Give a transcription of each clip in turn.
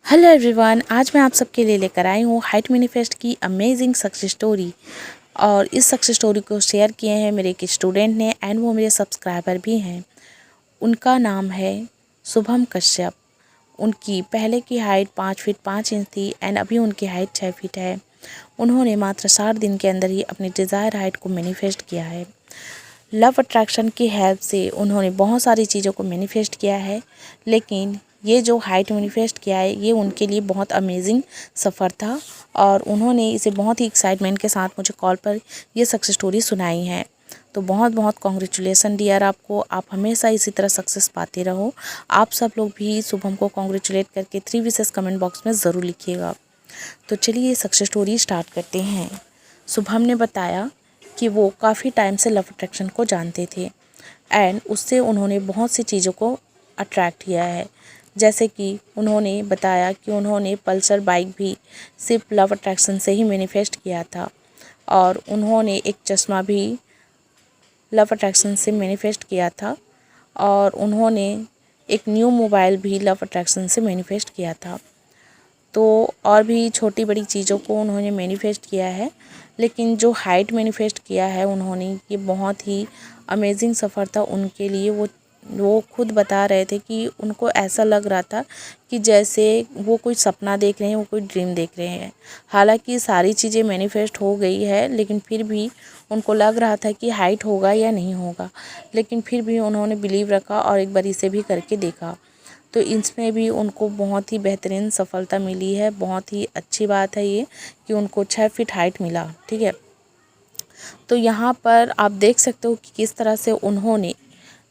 Hello everyone, आज मैं आप सबके लिए लेकर आई हूँ हाइट मैनिफेस्ट की अमेजिंग सक्सेस स्टोरी। और इस सक्सेस स्टोरी को शेयर किए हैं मेरे एक स्टूडेंट ने एंड वो मेरे सब्सक्राइबर भी हैं। उनका नाम है शुभम कश्यप। उनकी पहले की हाइट 5 फीट 5 इंच थी एंड अभी उनकी हाइट 6 फीट है। उन्होंने मात्र 60 दिन के अंदर ही अपनी डिज़ायर हाइट को मैनिफेस्ट किया है। लव अट्रैक्शन की हेल्प से उन्होंने बहुत सारी चीज़ों को मैनिफेस्ट किया है, लेकिन ये जो हाइट मैनिफेस्ट किया है ये उनके लिए बहुत अमेजिंग सफ़र था और उन्होंने इसे बहुत ही एक्साइटमेंट के साथ मुझे कॉल पर ये सक्सेस स्टोरी सुनाई है। तो बहुत बहुत कॉन्ग्रेचुलेसन डियर आपको, आप हमेशा इसी तरह सक्सेस पाते रहो। आप सब लोग भी शुभम को कॉन्ग्रेचुलेट करके 3 विशेस कमेंट बॉक्स में ज़रूर लिखिएगा। तो चलिए सक्सेस स्टोरी स्टार्ट करते हैं। शुभम ने बताया कि वो काफ़ी टाइम से लव अट्रैक्शन को जानते थे एंड उससे उन्होंने बहुत सी चीज़ों को अट्रैक्ट किया है। जैसे कि उन्होंने बताया कि उन्होंने पल्सर बाइक भी सिर्फ लव अट्रैक्शन से ही मैनिफेस्ट किया था और उन्होंने एक चश्मा भी लव अट्रैक्शन से मैनिफेस्ट किया था और उन्होंने एक न्यू मोबाइल भी लव अट्रैक्शन से मैनिफेस्ट किया था। तो और भी छोटी बड़ी चीज़ों को उन्होंने मैनिफेस्ट किया है, लेकिन जो हाइट मैनिफेस्ट किया है उन्होंने ये बहुत ही अमेजिंग सफ़र था उनके लिए। वो खुद बता रहे थे कि उनको ऐसा लग रहा था कि जैसे वो कोई सपना देख रहे हैं, वो कोई ड्रीम देख रहे हैं। हालांकि सारी चीज़ें मैनिफेस्ट हो गई है, लेकिन फिर भी उनको लग रहा था कि हाइट होगा या नहीं होगा, लेकिन फिर भी उन्होंने बिलीव रखा और एक बार इसे भी करके देखा। तो इसमें भी उनको बहुत ही बेहतरीन सफलता मिली है। बहुत ही अच्छी बात है ये कि उनको 6 फीट हाइट मिला। ठीक है, तो यहाँ पर आप देख सकते हो कि किस तरह से उन्होंने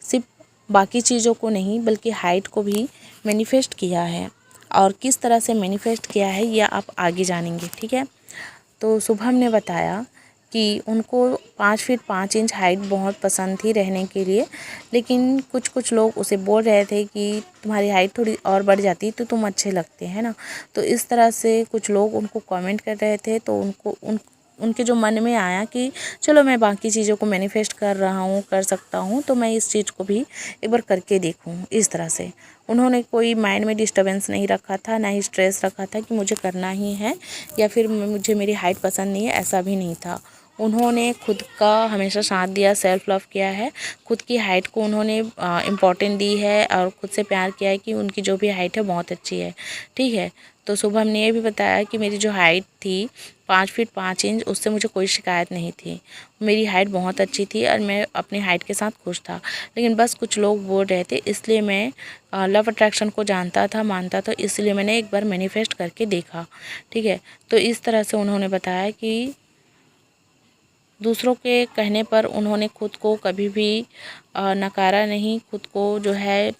सिर्फ बाकी चीज़ों को नहीं बल्कि हाइट को भी मैनिफेस्ट किया है। और किस तरह से मैनिफेस्ट किया है यह आप आगे जानेंगे। ठीक है, तो शुभम ने बताया कि उनको 5 फीट 5 इंच हाइट बहुत पसंद थी रहने के लिए, लेकिन कुछ कुछ लोग उसे बोल रहे थे कि तुम्हारी हाइट थोड़ी और बढ़ जाती तो तुम अच्छे लगते हैं ना। तो इस तरह से कुछ लोग उनको कमेंट कर रहे थे। तो उनके जो मन में आया कि चलो मैं बाकी चीज़ों को मैनिफेस्ट कर रहा हूँ, कर सकता हूँ, तो मैं इस चीज़ को भी एक बार करके देखूँ। इस तरह से उन्होंने कोई माइंड में डिस्टर्बेंस नहीं रखा था, ना ही स्ट्रेस रखा था कि मुझे करना ही है या फिर मुझे मेरी हाइट पसंद नहीं है, ऐसा भी नहीं था। उन्होंने खुद का हमेशा साथ दिया, सेल्फ लव किया है। खुद की हाइट को उन्होंने इम्पोर्टेंट दी है और खुद से प्यार किया है कि उनकी जो भी हाइट है बहुत अच्छी है। ठीक है, तो शुभम ने ये भी बताया कि मेरी जो हाइट थी 5 फीट 5 इंच, उससे मुझे कोई शिकायत नहीं थी। मेरी हाइट बहुत अच्छी थी और मैं अपनी हाइट के साथ खुश था, लेकिन बस कुछ लोग बोल रहे थे, इसलिए मैं लव अट्रैक्शन को जानता था, मानता था, इसलिए मैंने एक बार मैनिफेस्ट करके देखा। ठीक है, तो इस तरह से उन्होंने बताया कि दूसरों के कहने पर उन्होंने खुद को कभी भी नकारा नहीं, खुद को जो है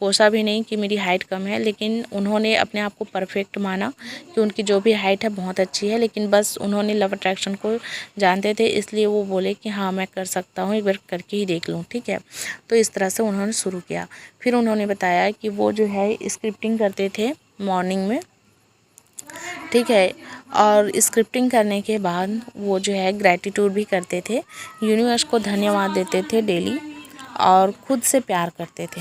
कोसा भी नहीं कि मेरी हाइट कम है, लेकिन उन्होंने अपने आप को परफेक्ट माना कि उनकी जो भी हाइट है बहुत अच्छी है। लेकिन बस उन्होंने लव अट्रैक्शन को जानते थे, इसलिए वो बोले कि हाँ मैं कर सकता हूँ, एक बार करके ही देख लूँ। ठीक है, तो इस तरह से उन्होंने शुरू किया। फिर उन्होंने बताया कि वो जो है स्क्रिप्टिंग करते थे मॉर्निंग में। ठीक है, और स्क्रिप्टिंग करने के बाद वो जो है ग्रैटिट्यूड भी करते थे, यूनिवर्स को धन्यवाद देते थे डेली और खुद से प्यार करते थे।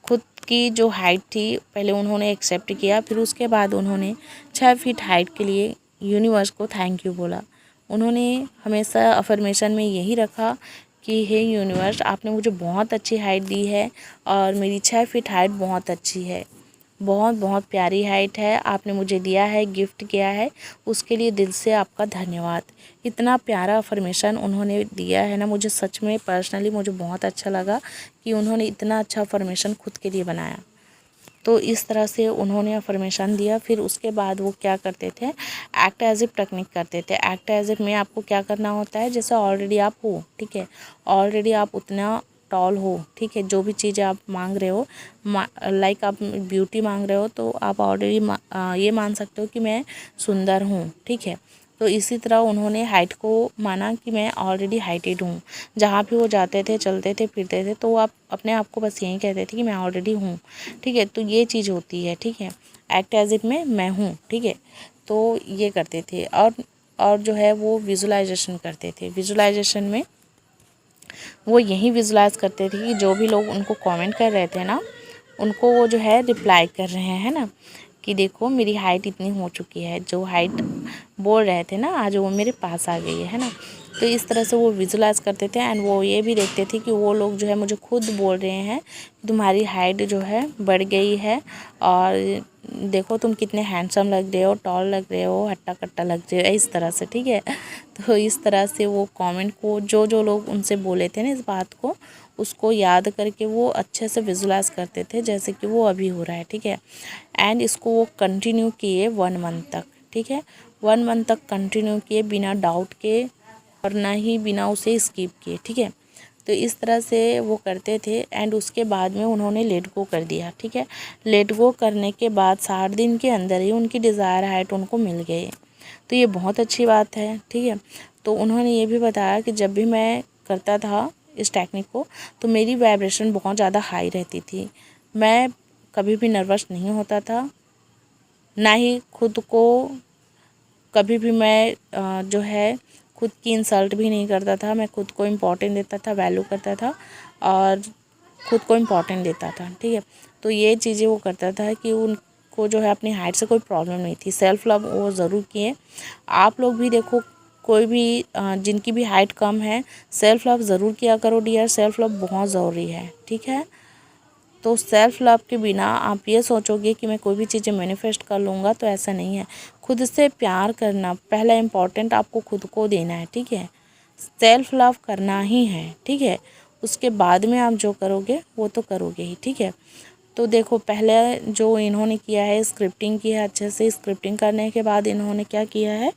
खुद की जो हाइट थी पहले उन्होंने एक्सेप्ट किया, फिर उसके बाद उन्होंने 6 फीट हाइट के लिए यूनिवर्स को थैंक यू बोला। उन्होंने हमेशा अफर्मेशन में यही रखा कि हे यूनिवर्स, आपने मुझे बहुत अच्छी हाइट दी है और मेरी 6 फीट हाइट बहुत अच्छी है, बहुत बहुत प्यारी हाइट है, आपने मुझे दिया है, गिफ्ट किया है, उसके लिए दिल से आपका धन्यवाद। इतना प्यारा अफर्मेशन उन्होंने दिया है ना, मुझे सच में पर्सनली मुझे बहुत अच्छा लगा कि उन्होंने इतना अच्छा अफर्मेशन खुद के लिए बनाया। तो इस तरह से उन्होंने अफर्मेशन दिया। फिर उसके बाद वो क्या करते थे, एक्ट एज इफ टेक्निक करते थे। एक्ट एज इफ में आपको क्या करना होता है, जैसे ऑलरेडी आप हो, ठीक है, ऑलरेडी आप उतना टॉल हो, ठीक है, जो भी चीज़ आप मांग रहे हो, लाइक आप ब्यूटी मांग रहे हो, तो आप ऑलरेडी ये मान सकते हो कि मैं सुंदर हूँ। ठीक है, तो इसी तरह उन्होंने हाइट को माना कि मैं ऑलरेडी हाइटेड हूँ। जहाँ भी वो जाते थे, चलते थे, फिरते थे, तो वो आप अपने आप को बस यही कहते थे कि मैं ऑलरेडी हूँ। ठीक है, तो ये चीज़ होती है। ठीक है, एक्ट एज इफ में मैं हूँ। ठीक है, तो ये करते थे। और जो है वो विजुलाइजेशन करते थे। विजुलाइजेशन में वो यही विजुलाइज करते थे कि जो भी लोग उनको कमेंट कर रहे थे ना, उनको वो जो है रिप्लाई कर रहे हैं, है ना, कि देखो मेरी हाइट इतनी हो चुकी है। जो हाइट बोल रहे थे ना, आज वो मेरे पास आ गई है ना। तो इस तरह से वो विजुलाइज करते थे एंड वो ये भी देखते थे कि वो लोग जो है मुझे खुद बोल रहे हैं कि तुम्हारी हाइट जो है बढ़ गई है और देखो तुम कितने हैंडसम लग रहे हो, टॉल लग रहे हो, हट्टा कट्टा लग रहे हो, इस तरह से, ठीक है। तो इस तरह से वो कमेंट को जो जो लोग उनसे बोले थे ना इस बात को, उसको याद करके वो अच्छे से विजुलाइज करते थे जैसे कि वो अभी हो रहा है, ठीक है। एंड इसको वो कंटिन्यू किए 1 मंथ तक, ठीक है। 1 मंथ तक कंटिन्यू किए बिना डाउट के और ना ही बिना उसे स्किप किए, ठीक है। तो इस तरह से वो करते थे एंड उसके बाद में उन्होंने लेट गो कर दिया, ठीक है। लेट गो करने के बाद 60 दिन के अंदर ही उनकी डिज़ायर हाइट उनको मिल गई। तो ये बहुत अच्छी बात है, ठीक है। तो उन्होंने ये भी बताया कि जब भी मैं करता था इस टेक्निक को तो मेरी वाइब्रेशन बहुत ज़्यादा हाई रहती थी। मैं कभी भी नर्वस नहीं होता था, ना ही खुद को कभी भी मैं जो है खुद की इंसल्ट भी नहीं करता था। मैं खुद को इम्पोर्टेंट देता था, वैल्यू करता था और खुद को इम्पोर्टेंट देता था, ठीक है। तो ये चीज़ें वो करता था कि उनको जो है अपनी हाइट से कोई प्रॉब्लम नहीं थी। सेल्फ़ लव वो ज़रूर किए। आप लोग भी देखो, कोई भी जिनकी भी हाइट कम है, सेल्फ़ लव ज़रूर किया करो डियर। सेल्फ़ लव बहुत ज़रूरी है, ठीक है। तो सेल्फ़ लव के बिना आप ये सोचोगे कि मैं कोई भी चीज़ें मैनिफेस्ट कर लूँगा, तो ऐसा नहीं है। खुद से प्यार करना पहला इम्पॉर्टेंट आपको खुद को देना है, ठीक है। सेल्फ़ लव करना ही है, ठीक है। उसके बाद में आप जो करोगे वो तो करोगे ही, ठीक है। तो देखो पहले जो इन्होंने किया है स्क्रिप्टिंग की है, अच्छे से स्क्रिप्टिंग करने के बाद इन्होंने क्या किया है,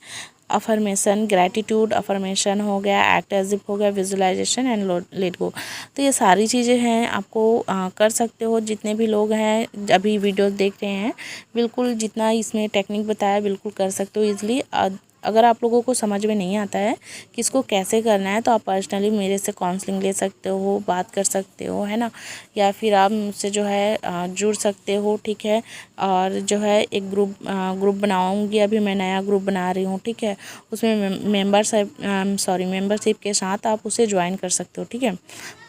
अफर्मेशन, ग्रैटिट्यूड अफर्मेशन हो गया, एक्ट एज इफ हो गया, विजुअलाइजेशन एंड लेट गो। तो ये सारी चीज़ें हैं, आपको कर सकते हो। जितने भी लोग हैं अभी वीडियोस देख रहे हैं, बिल्कुल जितना इसमें टेक्निक बताया बिल्कुल कर सकते हो ईज़िली। अगर आप लोगों को समझ में नहीं आता है कि इसको कैसे करना है तो आप पर्सनली मेरे से काउंसलिंग ले सकते हो, बात कर सकते हो, है ना। या फिर आप मुझसे जो है जुड़ सकते हो, ठीक है। और जो है एक ग्रुप बनाऊंगी, अभी मैं नया ग्रुप बना रही हूँ, ठीक है। उसमें मेंबरशिप के साथ आप उसे ज्वाइन कर सकते हो, ठीक है।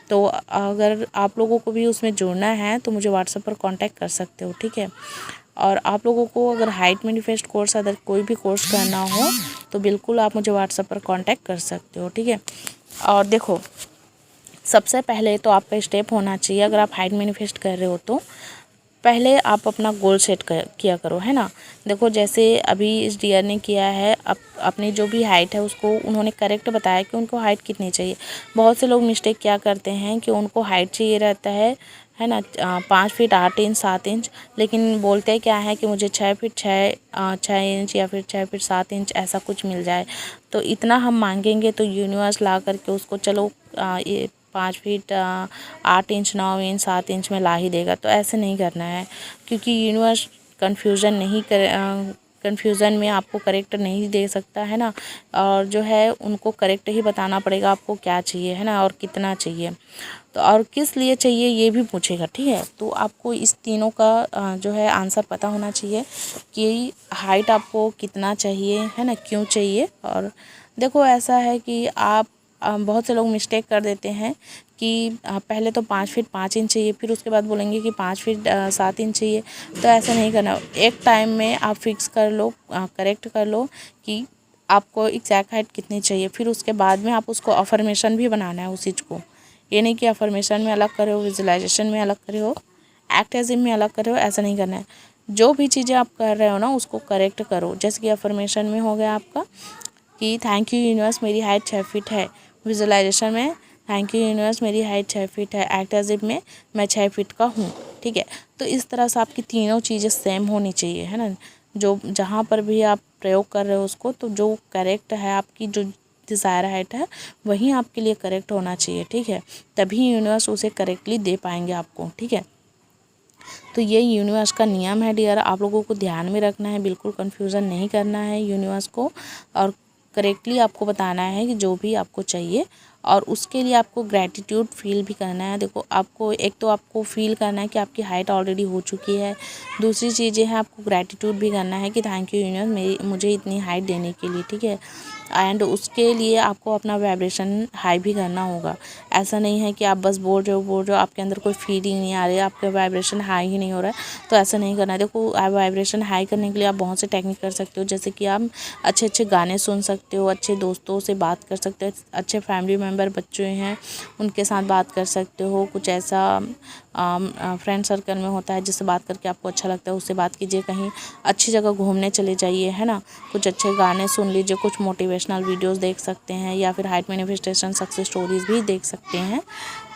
तो अगर आप लोगों को भी उसमें जुड़ना है तो मुझे व्हाट्सएप पर कांटेक्ट कर सकते हो, ठीक है। और आप लोगों को अगर हाइट मैनिफेस्ट कोर्स अदर कोई भी कोर्स करना हो तो बिल्कुल आप मुझे व्हाट्सएप पर कांटेक्ट कर सकते हो, ठीक है। और देखो सबसे पहले तो आपका स्टेप होना चाहिए, अगर आप हाइट मैनिफेस्ट कर रहे हो तो पहले आप अपना गोल सेट किया करो, है ना। देखो जैसे अभी इस डियर ने किया है, अपनी जो भी हाइट है उसको उन्होंने करेक्ट बताया कि उनको हाइट कितनी चाहिए। बहुत से लोग मिस्टेक क्या करते हैं कि उनको हाइट चाहिए रहता है ना 5 फीट 8 इंच 7 इंच, लेकिन बोलते क्या है कि मुझे 6 फीट 6 इंच या फिर 6 फीट 7 इंच ऐसा कुछ मिल जाए। तो इतना हम मांगेंगे तो यूनिवर्स ला करके उसको चलो ये 5 फीट 8 इंच 9 इंच 7 इंच में ला ही देगा। तो ऐसे नहीं करना है, क्योंकि यूनिवर्स कन्फ्यूज़न में आपको करेक्ट नहीं दे सकता, है ना। और जो है उनको करेक्ट ही बताना पड़ेगा आपको क्या चाहिए, है ना, और कितना चाहिए, तो और किस लिए चाहिए ये भी पूछेगा, ठीक है। तो आपको इस तीनों का जो है आंसर पता होना चाहिए कि हाइट आपको कितना चाहिए, है ना, क्यों चाहिए। और देखो ऐसा है कि आप बहुत से लोग मिस्टेक कर देते हैं कि पहले तो 5 फीट 5 इंच चाहिए, फिर उसके बाद बोलेंगे कि 5 फीट 7 इंच चाहिए। तो ऐसा नहीं करना। एक टाइम में आप फिक्स कर लो, करेक्ट कर लो कि आपको एग्जैक्ट हाइट कितनी चाहिए। फिर उसके बाद में आप उसको अफर्मेशन भी बनाना है उस चीज़ को। ये नहीं कि अफर्मेशन में अलग करे हो, विजुअलाइजेशन में अलग करे हो, एक्ट एज इफ में अलग करे हो, ऐसा नहीं करना है। जो भी चीज़ें आप कर रहे हो ना उसको करेक्ट करो। जैसे कि अफर्मेशन में हो गया आपका कि थैंक यू यूनिवर्स मेरी हाइट 6 फीट है, विजुअलाइजेशन में थैंक यू यूनिवर्स मेरी हाइट 6 फीट है, एक्ट एज इफ में मैं 6 फीट का हूँ, ठीक है। तो इस तरह से आपकी तीनों चीज़ें सेम होनी चाहिए, है ना। जो जहाँ पर भी आप प्रयोग कर रहे हो उसको, तो जो करेक्ट है आपकी जो डिज़ायर हाइट है वही आपके लिए करेक्ट होना चाहिए, ठीक है। तभी यूनिवर्स उसे करेक्टली दे पाएंगे आपको, ठीक है। तो ये यूनिवर्स का नियम है डियर, आप लोगों को ध्यान में रखना है, बिल्कुल कंफ्यूजन नहीं करना है यूनिवर्स को, और करेक्टली आपको बताना है कि जो भी आपको चाहिए। और उसके लिए आपको ग्रैटिट्यूड फील भी करना है। देखो आपको एक तो आपको फील करना है कि आपकी हाइट ऑलरेडी हो चुकी है। दूसरी चीज़ें हैं आपको ग्रैटिट्यूड भी करना है कि थैंक यू यूनिवर्स मुझे इतनी हाइट देने के लिए, ठीक है। एंड उसके लिए आपको अपना वाइब्रेशन हाई भी करना होगा। ऐसा नहीं है कि आप बस बोल रहे हो आपके अंदर कोई फीलिंग नहीं आ रही है, आपका वाइब्रेशन हाई ही नहीं हो रहा है, तो ऐसा नहीं करना है। देखो वाइब्रेशन हाई करने के लिए आप बहुत से टेक्निक कर सकते हो, जैसे कि आप अच्छे अच्छे गाने सुन सकते हो, अच्छे दोस्तों से बात कर सकते हो, अच्छे फैमिली मेम्बर बच्चे हैं उनके साथ बात कर सकते हो। कुछ ऐसा फ्रेंड सर्कल में होता है जिससे बात करके आपको अच्छा लगता है, उससे बात कीजिए। कहीं अच्छी जगह घूमने चले जाइए, है ना, कुछ अच्छे गाने सुन लीजिए, कुछ मोटिवेशनल वीडियोस देख सकते हैं, या फिर हाइट मैनिफेस्टेशन सक्सेस स्टोरीज भी देख सकते हैं।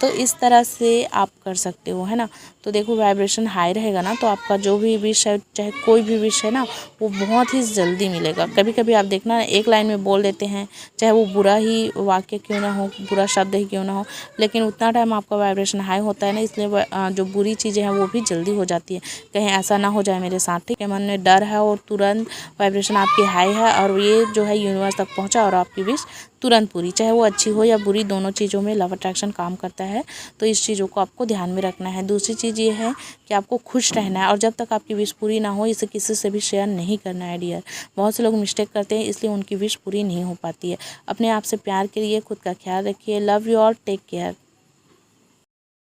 तो इस तरह से आप कर सकते हो, है ना। तो देखो वाइब्रेशन हाई रहेगा ना, तो आपका जो भी विश है, चाहे कोई भी विश है ना, वो बहुत ही जल्दी मिलेगा। कभी कभी आप देखना एक लाइन में बोल देते हैं, चाहे वो बुरा ही वाक्य क्यों ना हो, बुरा शब्द ही क्यों ना हो, लेकिन उतना टाइम आपका वाइब्रेशन हाई होता है ना, इसलिए जो बुरी चीज़ें हैं वो भी जल्दी हो जाती है। कहीं ऐसा ना हो जाए मेरे साथ, ठीक है। मन में डर है और तुरंत वाइब्रेशन आपकी हाई है और ये जो है यूनिवर्स तक पहुंचा और आपकी विश तुरंत पूरी, चाहे वो अच्छी हो या बुरी, दोनों चीज़ों में लव अट्रैक्शन काम करता है। तो इस चीज़ों को आपको ध्यान में रखना है। दूसरी चीज़ ये है कि आपको खुश रहना है, और जब तक आपकी विश पूरी ना हो इसे किसी से भी शेयर नहीं करना है डियर। बहुत से लोग मिस्टेक करते हैं, इसलिए उनकी विश पूरी नहीं हो पाती है। अपने आप से प्यार करिए, खुद का ख्याल रखिए। Love you all, take care.